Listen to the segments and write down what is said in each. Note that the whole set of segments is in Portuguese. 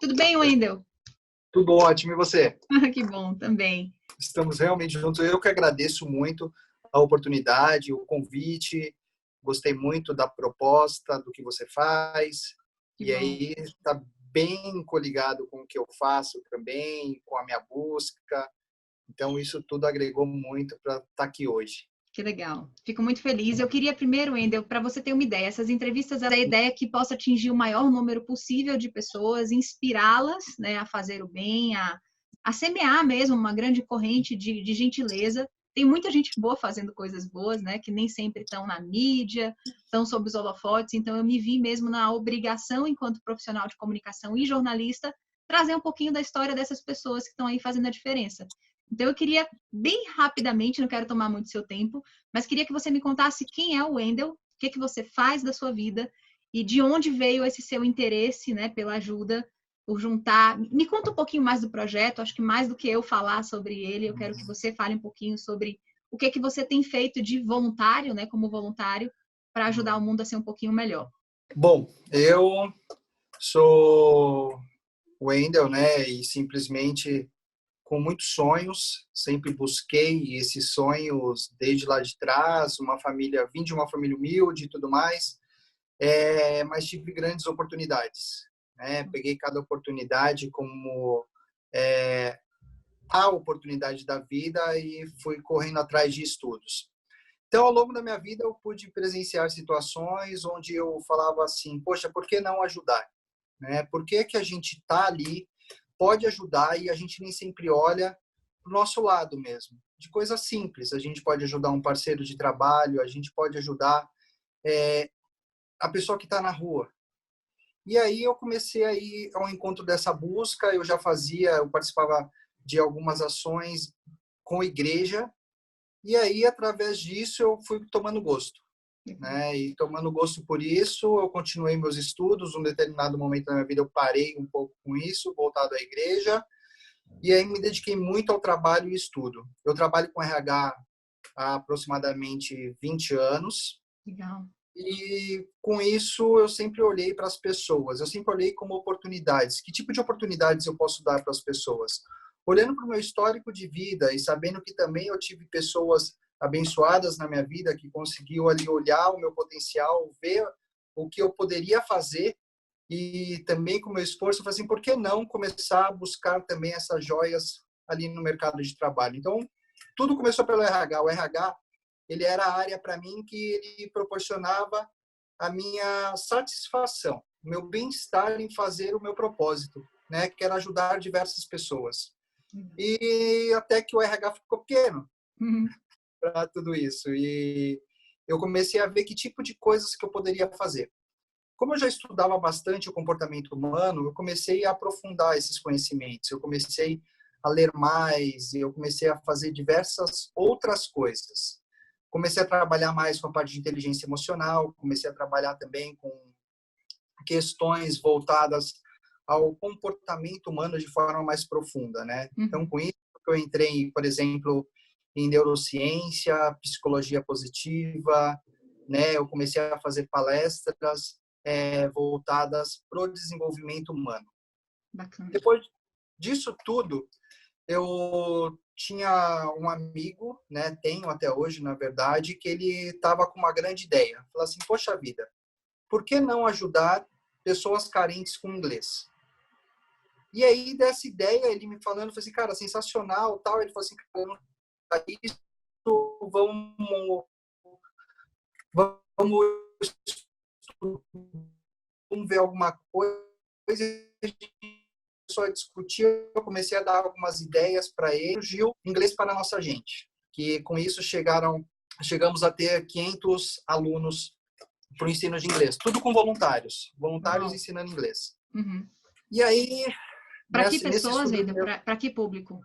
Tudo bem, Wendel? Tudo ótimo, e você? Que bom, também. Estamos realmente juntos. Eu que agradeço muito a oportunidade, o convite. Gostei muito da proposta, do que você faz. Que E bom. aí está bem coligado com o que eu faço também, com a minha busca. Então, isso tudo agregou muito para estar aqui hoje. Que legal. Fico muito feliz. Eu queria primeiro, Wendel, para você ter uma ideia, essas entrevistas, a ideia é que possa atingir o maior número possível de pessoas, inspirá-las, né, a fazer o bem, a semear mesmo uma grande corrente de gentileza. Tem muita gente boa fazendo coisas boas, né, que nem sempre estão na mídia, estão sob os holofotes, então eu me vi mesmo na obrigação, enquanto profissional de comunicação e jornalista, trazer um pouquinho da história dessas pessoas que estão aí fazendo a diferença. Então, eu queria, bem rapidamente, não quero tomar muito seu tempo, mas queria que você me contasse quem é o Wendel, o que você faz da sua vida e de onde veio esse seu interesse, né, pela ajuda, por juntar. Me conta um pouquinho mais do projeto, acho que mais do que eu falar sobre ele, eu quero que você fale um pouquinho sobre o que você tem feito de voluntário, né, como voluntário, para ajudar o mundo a ser um pouquinho melhor. Bom, eu sou Wendel, né? E simplesmente com muitos sonhos, sempre busquei esses sonhos desde lá de trás, vim de uma família humilde e tudo mais, mas tive grandes oportunidades, né? Peguei cada oportunidade como é, a oportunidade da vida e fui correndo atrás de estudos. Então, ao longo da minha vida, eu pude presenciar situações onde eu falava assim, poxa, por que não ajudar? Né? Por que que a gente está ali, pode ajudar e a gente nem sempre olha para o nosso lado mesmo? De coisas simples, a gente pode ajudar um parceiro de trabalho, a gente pode ajudar a pessoa que está na rua. E aí eu comecei a ir ao encontro dessa busca, eu participava de algumas ações com a igreja, e aí, através disso, eu fui tomando gosto. Né? E tomando gosto por isso, eu continuei meus estudos. Um determinado momento da minha vida, eu parei um pouco com isso, voltado à igreja. E aí me dediquei muito ao trabalho e estudo. Eu trabalho com RH há aproximadamente 20 anos. Legal. E com isso, eu sempre olhei para as pessoas. Eu sempre olhei como oportunidades. Que tipo de oportunidades eu posso dar para as pessoas? Olhando para o meu histórico de vida e sabendo que também eu tive pessoas abençoadas na minha vida que conseguiu ali olhar o meu potencial, ver o que eu poderia fazer e também com o meu esforço, eu falei assim, por que não começar a buscar também essas joias ali no mercado de trabalho? Então, tudo começou pelo RH. O RH, ele era a área para mim que ele proporcionava a minha satisfação, o meu bem-estar em fazer o meu propósito, né, que era ajudar diversas pessoas. E até que o RH ficou pequeno para tudo isso. E eu comecei a ver que tipo de coisas que eu poderia fazer. Como eu já estudava bastante o comportamento humano, eu comecei a aprofundar esses conhecimentos. Eu comecei a ler mais, eu comecei a fazer diversas outras coisas. Comecei a trabalhar mais com a parte de inteligência emocional, comecei a trabalhar também com questões voltadas ao comportamento humano de forma mais profunda, né? Então, com isso, eu entrei, por exemplo, em neurociência, psicologia positiva, né? Eu comecei a fazer palestras voltadas para o desenvolvimento humano. Bacana. Depois disso tudo, eu tinha um amigo, né? Tenho até hoje, na verdade, que ele estava com uma grande ideia. Falou assim, poxa vida, por que não ajudar pessoas carentes com inglês? E aí, dessa ideia, ele me falando, eu falei assim, cara, sensacional, tal. Ele falou assim, cara, não isso, vamos, vamos, vamos ver alguma coisa. A gente começou a discutir, eu comecei a dar algumas ideias para ele, surgiu Inglês para a Nossa Gente, que com isso chegamos a ter 500 alunos para o ensino de inglês, tudo com voluntários ensinando inglês. E aí, para que nesse pessoas, estudo, para que público?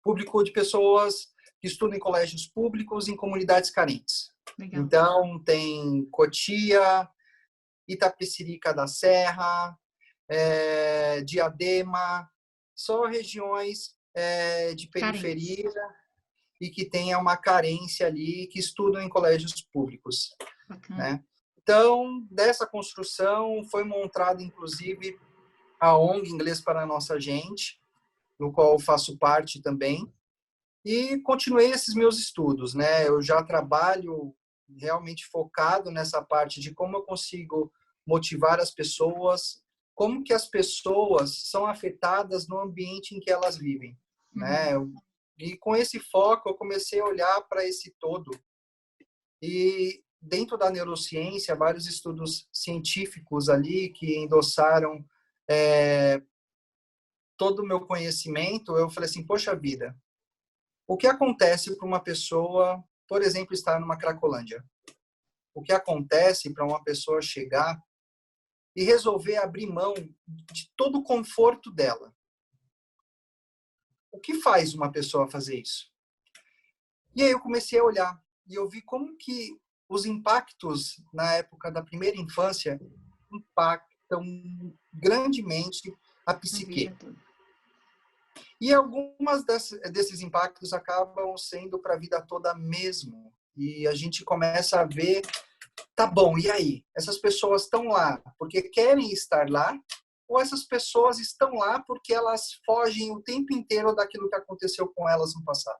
Público de pessoas que estudam em colégios públicos em comunidades carentes. Legal. Então, tem Cotia, Itapecerica da Serra, Diadema, só regiões de periferia e que tenha uma carência ali, que estudam em colégios públicos. Né? Então, dessa construção foi montada, inclusive, a ONG Inglês para a Nossa Gente, no qual eu faço parte também, e continuei esses meus estudos, né? Eu já trabalho realmente focado nessa parte de como eu consigo motivar as pessoas, como que as pessoas são afetadas no ambiente em que elas vivem, né? E com esse foco eu comecei a olhar para esse todo. E dentro da neurociência, vários estudos científicos ali que endossaram todo o meu conhecimento, eu falei assim, poxa vida, o que acontece para uma pessoa, por exemplo, estar numa Cracolândia? O que acontece para uma pessoa chegar e resolver abrir mão de todo o conforto dela? O que faz uma pessoa fazer isso? E aí eu comecei a olhar e eu vi como que os impactos na época da primeira infância impactam grandemente a psique. E algumas desses impactos acabam sendo para a vida toda mesmo. E a gente começa a ver, tá bom, e aí? Essas pessoas estão lá porque querem estar lá? Ou essas pessoas estão lá porque elas fogem o tempo inteiro daquilo que aconteceu com elas no passado?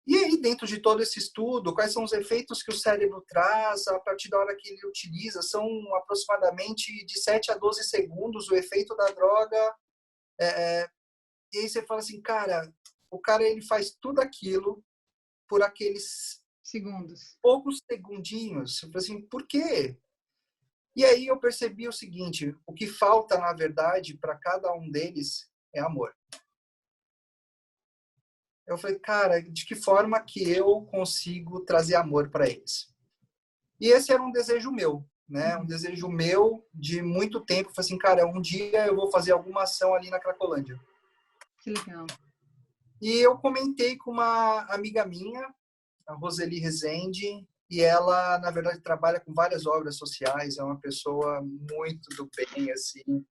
E aí, dentro de todo esse estudo, quais são os efeitos que o cérebro traz a partir da hora que ele utiliza? São aproximadamente de 7 a 12 segundos o efeito da droga. E aí você fala assim, cara, o cara ele faz tudo aquilo por aqueles segundos, poucos segundinhos. Eu falei assim, por quê? E aí eu percebi o seguinte, o que falta, na verdade, para cada um deles é amor. Eu falei, cara, de que forma que eu consigo trazer amor para eles? E esse era um desejo meu, né? Um desejo meu de muito tempo. Eu falei assim, cara, um dia eu vou fazer alguma ação ali na Cracolândia. Que legal. E eu comentei com uma amiga minha, a Roseli Rezende, e ela, na verdade, trabalha com várias obras sociais, é uma pessoa muito do bem, assim,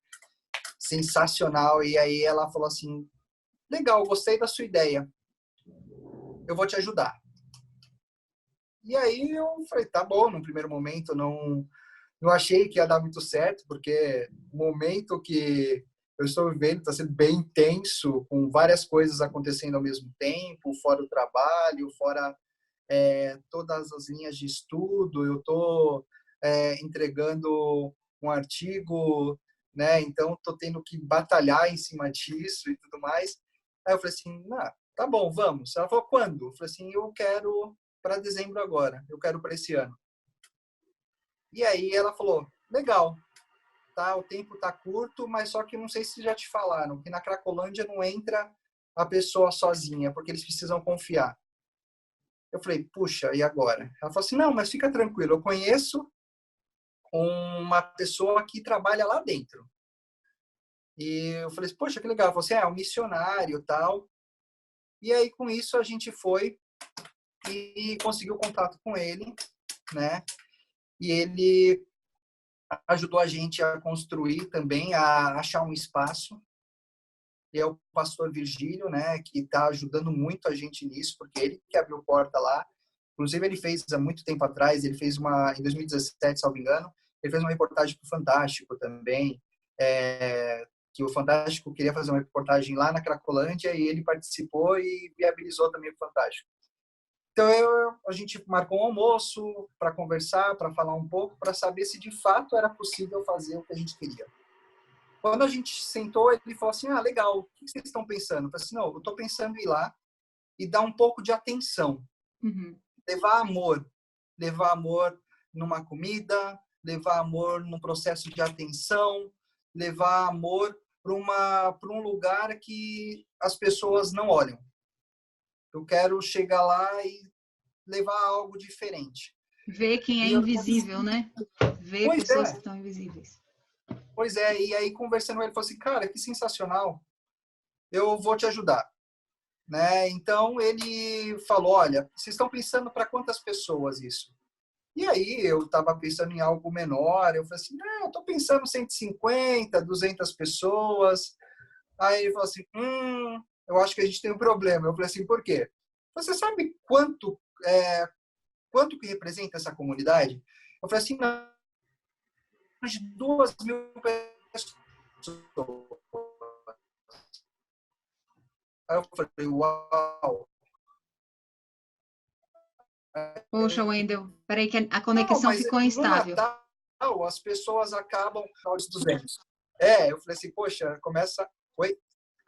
sensacional. E aí ela falou assim, legal, gostei da sua ideia, eu vou te ajudar. E aí eu falei, tá bom, no primeiro momento não achei que ia dar muito certo, porque o momento que eu estou vivendo está sendo bem intenso, com várias coisas acontecendo ao mesmo tempo, fora o trabalho, fora todas as linhas de estudo. Eu estou entregando um artigo, né? Então estou tendo que batalhar em cima disso e tudo mais. Aí eu falei assim, tá bom, vamos. Ela falou, quando? Eu falei assim, eu quero para dezembro agora, eu quero para esse ano. E aí ela falou, legal, tá, o tempo tá curto, mas só que não sei se já te falaram, que na Cracolândia não entra a pessoa sozinha, porque eles precisam confiar. Eu falei, puxa, e agora? Ela falou assim, não, mas fica tranquilo, eu conheço uma pessoa que trabalha lá dentro. E eu falei, poxa, que legal. Ela falou assim, é um missionário e tal. E aí, com isso, a gente foi e conseguiu contato com ele, né? E ele ajudou a gente a construir também, a achar um espaço. E é o pastor Virgílio, né, que está ajudando muito a gente nisso, porque ele que abriu porta lá. Inclusive, ele fez há muito tempo atrás, ele fez em 2017, se não me engano, ele fez uma reportagem para o Fantástico também, que o Fantástico queria fazer uma reportagem lá na Cracolândia e ele participou e viabilizou também o Fantástico. Então, a gente marcou um almoço para conversar, para falar um pouco, para saber se de fato era possível fazer o que a gente queria. Quando a gente sentou, ele falou assim, legal, o que vocês estão pensando? Eu falei assim, não, eu estou pensando em ir lá e dar um pouco de atenção. Levar amor numa comida, levar amor num processo de atenção, levar amor para um lugar que as pessoas não olham. Eu quero chegar lá e levar algo diferente. Ver quem é invisível, né? Ver pessoas que estão invisíveis. Pois é, e aí conversando com ele, ele falou assim, cara, que sensacional, eu vou te ajudar. Né? Então ele falou, olha, vocês estão pensando para quantas pessoas isso? E aí eu estava pensando em algo menor, eu falei assim, eu estou pensando 150, 200 pessoas. Aí ele falou assim, eu acho que a gente tem um problema. Eu falei assim, por quê? Você sabe quanto que representa essa comunidade? Eu falei assim, de 2.000 pessoas. Aí eu falei, uau. Poxa, Wendel, peraí que a Não, conexão mas ficou no instável. Natal as pessoas acabam aos 200. Eu falei assim, poxa, começa... Oi?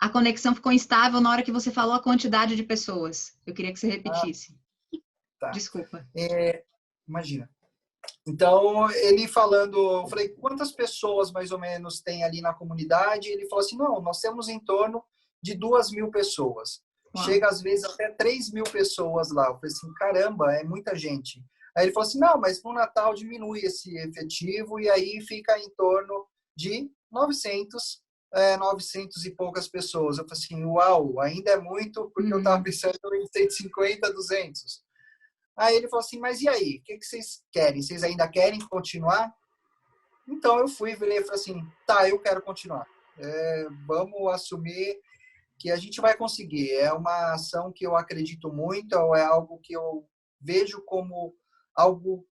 A conexão ficou instável na hora que você falou a quantidade de pessoas. Eu queria que você Ah, repetisse. tá. Desculpa. Imagina. Então, ele falando, eu falei, quantas pessoas mais ou menos tem ali na comunidade? Ele falou assim, não, nós temos em torno de 2.000 pessoas. Uau. Chega às vezes até 3.000 pessoas lá. Eu falei assim, caramba, é muita gente. Aí ele falou assim, não, mas no Natal diminui esse efetivo e aí fica em torno de 900 e poucas pessoas. Eu falei assim, uau, ainda é muito, porque eu estava pensando em 150, 200. Aí ele falou assim, mas e aí? O que vocês querem? Vocês ainda querem continuar? Então eu fui, virei e falei assim, tá, eu quero continuar. Vamos assumir que a gente vai conseguir. É uma ação que eu acredito muito, é algo que eu vejo como algo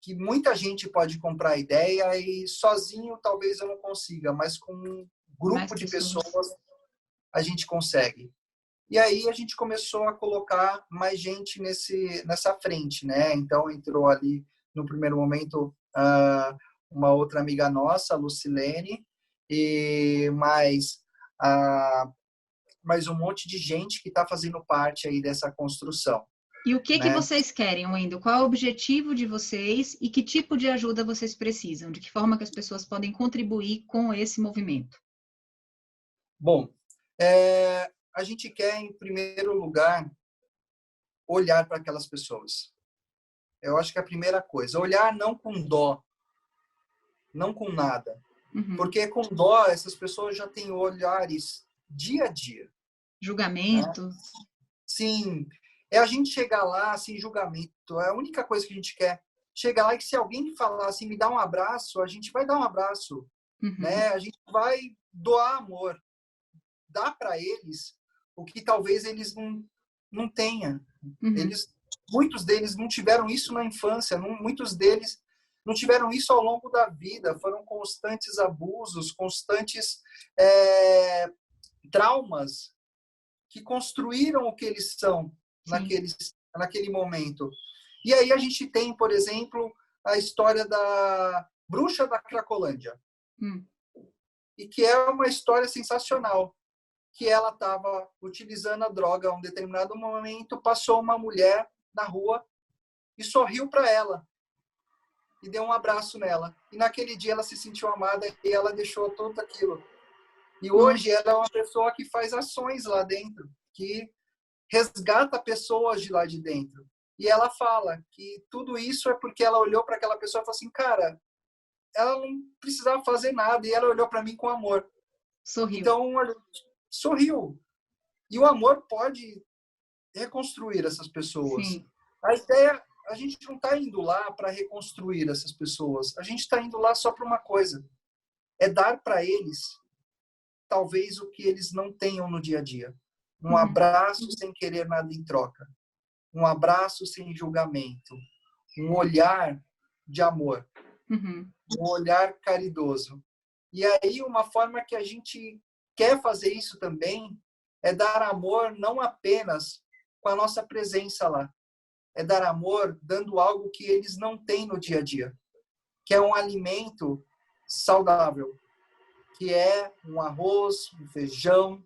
que muita gente pode comprar ideia e sozinho talvez eu não consiga, mas com um grupo de pessoas a gente consegue. E aí a gente começou a colocar mais gente nessa frente, né? Então entrou ali no primeiro momento uma outra amiga nossa, a Lucilene, e mais um monte de gente que está fazendo parte aí dessa construção. E o que né? vocês querem, Wendel? Qual é o objetivo de vocês e que tipo de ajuda vocês precisam? De que forma que as pessoas podem contribuir com esse movimento? Bom, a gente quer, em primeiro lugar, olhar para aquelas pessoas. Eu acho que é a primeira coisa. Olhar não com dó, não com nada. Porque com dó, essas pessoas já têm olhares dia a dia. Julgamento. Né? Sim. É a gente chegar lá sem julgamento. É a única coisa que a gente quer. Chegar lá e que se alguém falar assim, me dá um abraço, a gente vai dar um abraço. Né? A gente vai doar amor. Dar para eles o que talvez eles não tenham. Muitos deles não tiveram isso na infância. Muitos deles não tiveram isso ao longo da vida. Foram constantes abusos, constantes traumas que construíram o que eles são naquele momento. E aí a gente tem, por exemplo, a história da bruxa da Cracolândia. E que é uma história sensacional. Que ela estava utilizando a droga a um determinado momento, passou uma mulher na rua e sorriu para ela. E deu um abraço nela. E naquele dia ela se sentiu amada e ela deixou tudo aquilo. E hoje ela é uma pessoa que faz ações lá dentro, que resgata pessoas de lá de dentro. E ela fala que tudo isso é porque ela olhou para aquela pessoa e falou assim, cara, ela não precisava fazer nada. E ela olhou para mim com amor. Sorriu. Então, sorriu. E o amor pode reconstruir essas pessoas. Sim. A ideia, a gente não está indo lá para reconstruir essas pessoas. A gente está indo lá só para uma coisa. É dar para eles, talvez, o que eles não tenham no dia a dia. Um abraço sem querer nada em troca. Um abraço sem julgamento. Um olhar de amor. Um olhar caridoso. E aí, uma forma que a gente quer fazer isso também é dar amor não apenas com a nossa presença lá. É dar amor dando algo que eles não têm no dia a dia. Que é um alimento saudável. Que é um arroz, um feijão,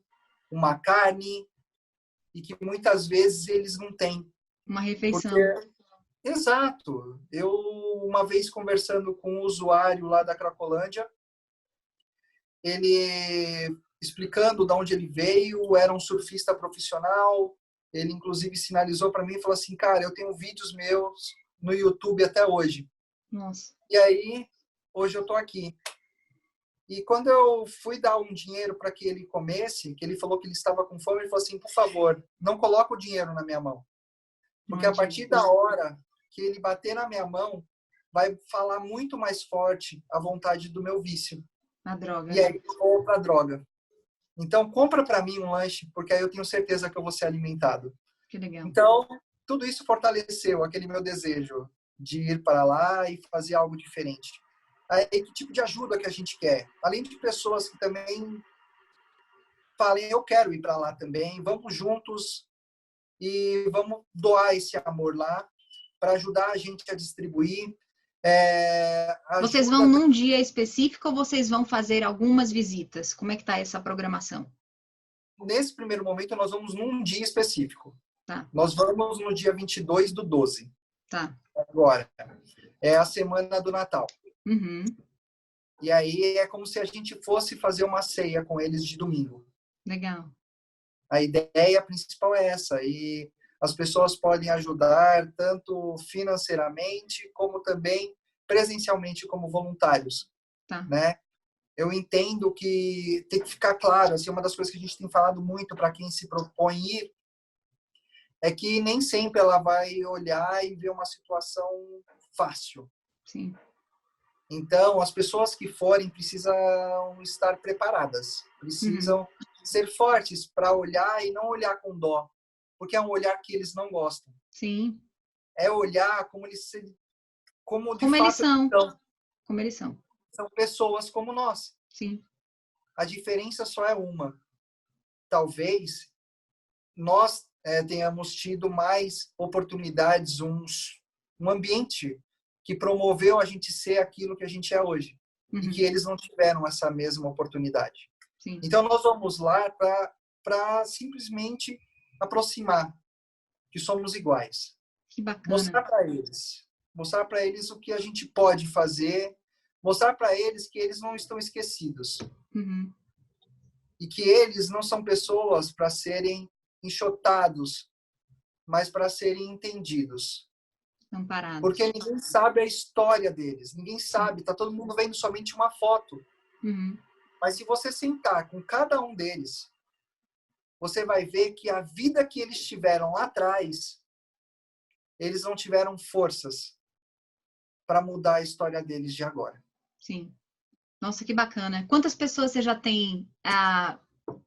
uma carne. E que muitas vezes eles não têm. Uma refeição. Exato. Eu, uma vez conversando com um usuário lá da Cracolândia, ele explicando de onde ele veio, era um surfista profissional, ele inclusive sinalizou para mim e falou assim, cara, eu tenho vídeos meus no YouTube até hoje. Nossa. E aí, hoje eu estou aqui. E quando eu fui dar um dinheiro para que ele comesse, que ele falou que ele estava com fome, ele falou assim, por favor, não coloque o dinheiro na minha mão. Porque a partir da hora que ele bater na minha mão, vai falar muito mais forte a vontade do meu vício. A droga. E aí eu vou para a droga. Então, compra para mim um lanche, porque aí eu tenho certeza que eu vou ser alimentado. Que legal. Então, tudo isso fortaleceu aquele meu desejo de ir para lá e fazer algo diferente. Aí, que tipo de ajuda que a gente quer? Além de pessoas que também falem, eu quero ir para lá também, vamos juntos e vamos doar esse amor lá para ajudar a gente a distribuir. Vocês vão Ajuda. num dia específico ou vocês vão fazer algumas visitas? Como é que tá essa programação? Nesse primeiro momento, nós vamos num dia específico. Tá. Nós vamos no dia 22/12. Tá. Agora. É a semana do Natal. Uhum. E aí é como se a gente fosse fazer uma ceia com eles de domingo. Legal. A ideia principal é essa. E as pessoas podem ajudar tanto financeiramente, como também presencialmente como voluntários. Tá. Né? Eu entendo que tem que ficar claro, assim, uma das coisas que a gente tem falado muito para quem se propõe ir, é que nem sempre ela vai olhar e ver uma situação fácil. Sim. Então, as pessoas que forem precisam estar preparadas, precisam ser fortes para olhar e não olhar com dó, porque é um olhar que eles não gostam. Sim. É olhar como eles como de fato eles são. Como eles são. São pessoas como nós. Sim. A diferença só é uma. Talvez nós tenhamos tido mais oportunidades, um ambiente que promoveu a gente ser aquilo que a gente é hoje. E que eles não tiveram essa mesma oportunidade. Sim. Então, nós vamos lá para simplesmente aproximar que somos iguais. Que bacana. Mostrar para eles o que a gente pode fazer, mostrar para eles que eles não estão esquecidos. E que eles não são pessoas para serem enxotados, mas para serem entendidos. Amparados. Porque ninguém sabe a história deles, ninguém sabe, está todo mundo vendo somente uma foto. Mas se você sentar com cada um deles, você vai ver que a vida que eles tiveram lá atrás, eles não tiveram forças para mudar a história deles de agora. Sim. Nossa, que bacana. Quantas pessoas você já tem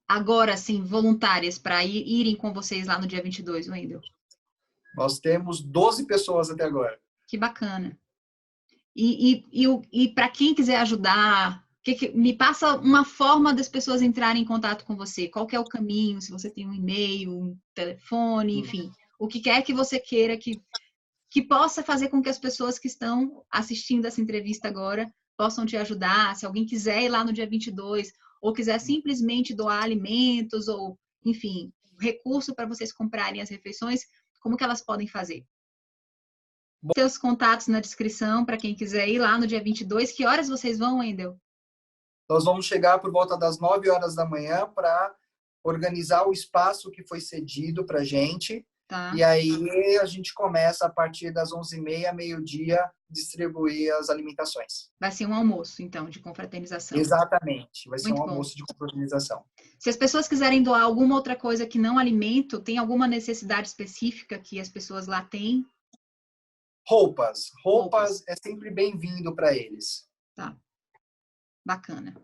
agora, assim, voluntárias para irem com vocês lá no dia 22, Wendel? Nós temos 12 pessoas até agora. Que bacana. E para quem quiser ajudar, me passa uma forma das pessoas entrarem em contato com você. Qual que é o caminho? Se você tem um e-mail, um telefone, enfim. O que quer que você queira que possa fazer com que as pessoas que estão assistindo essa entrevista agora possam te ajudar. Se alguém quiser ir lá no dia 22 ou quiser simplesmente doar alimentos ou, enfim, recurso para vocês comprarem as refeições, como que elas podem fazer? Seus contatos na descrição para quem quiser ir lá no dia 22. Que horas vocês vão, Wendel? Nós vamos chegar por volta das 9 horas da manhã para organizar o espaço que foi cedido para a gente. Tá. E aí a gente começa a partir das 11h30, meio-dia, distribuir as alimentações. Vai ser um almoço, então, de confraternização. Exatamente. Vai ser Muito um almoço de confraternização. Se as pessoas quiserem doar alguma outra coisa que não alimento, tem alguma necessidade específica que as pessoas lá têm? Roupas. Roupas é sempre bem-vindo para eles. Tá. Bacana.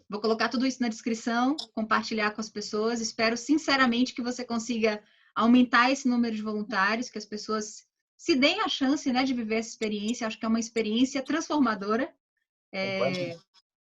Vou colocar tudo isso na descrição, compartilhar com as pessoas. Espero sinceramente que você consiga aumentar esse número de voluntários, que as pessoas se deem a chance, né, de viver essa experiência. Acho que é uma experiência transformadora.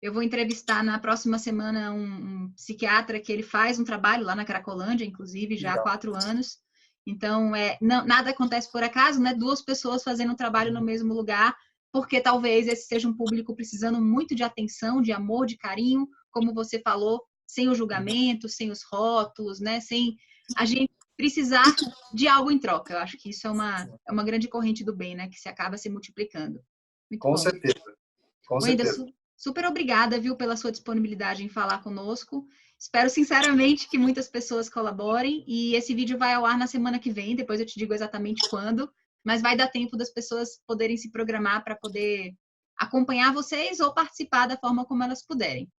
Eu vou entrevistar na próxima semana um psiquiatra que ele faz um trabalho lá na Cracolândia, inclusive, já há 4 anos. Então, nada acontece por acaso, né? 2 pessoas fazendo um trabalho no mesmo lugar, porque talvez esse seja um público precisando muito de atenção, de amor, de carinho, como você falou, sem o julgamento, sem os rótulos, né? Sem a gente precisar de algo em troca. Eu acho que isso é uma grande corrente do bem, né? Que se acaba se multiplicando. Muito com bom. Certeza. Com certeza. Super obrigada, viu, pela sua disponibilidade em falar conosco. Espero sinceramente que muitas pessoas colaborem e esse vídeo vai ao ar na semana que vem, depois eu te digo exatamente quando, mas vai dar tempo das pessoas poderem se programar para poder acompanhar vocês ou participar da forma como elas puderem.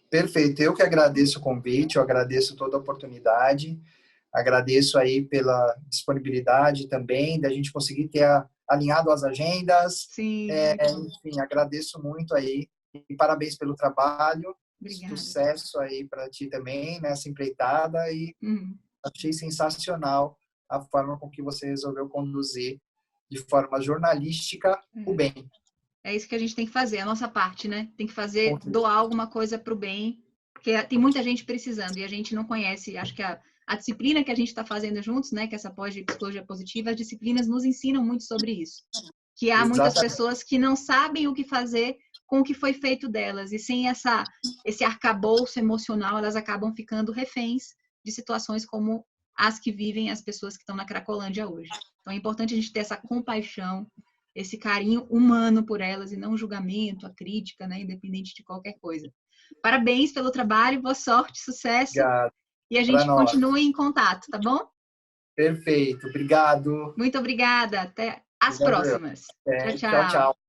Perfeito. Eu que agradeço o convite, eu agradeço toda a oportunidade, agradeço aí pela disponibilidade também, da gente conseguir ter alinhado as agendas. Sim. Enfim, agradeço muito aí e parabéns pelo trabalho. Obrigada. Sucesso aí para ti também nessa empreitada e achei sensacional a forma com que você resolveu conduzir de forma jornalística o bem. É isso que a gente tem que fazer, a nossa parte, né? Tem que fazer, doar alguma coisa para o bem, porque tem muita gente precisando e a gente não conhece. Acho que a disciplina que a gente está fazendo juntos, né? Que é essa pós de psicologia positiva, as disciplinas nos ensinam muito sobre isso. Que há muitas pessoas que não sabem o que fazer com o que foi feito delas e sem esse arcabouço emocional, elas acabam ficando reféns de situações como as que vivem as pessoas que estão na Cracolândia hoje. Então é importante a gente ter essa compaixão, esse carinho humano por elas e não o julgamento, a crítica, né, independente de qualquer coisa. Parabéns pelo trabalho, boa sorte, sucesso. Obrigado. E a gente continua em contato, tá bom? Perfeito, obrigado. Muito obrigada, até as próximas. Tchau, Tchau, tchau. tchau.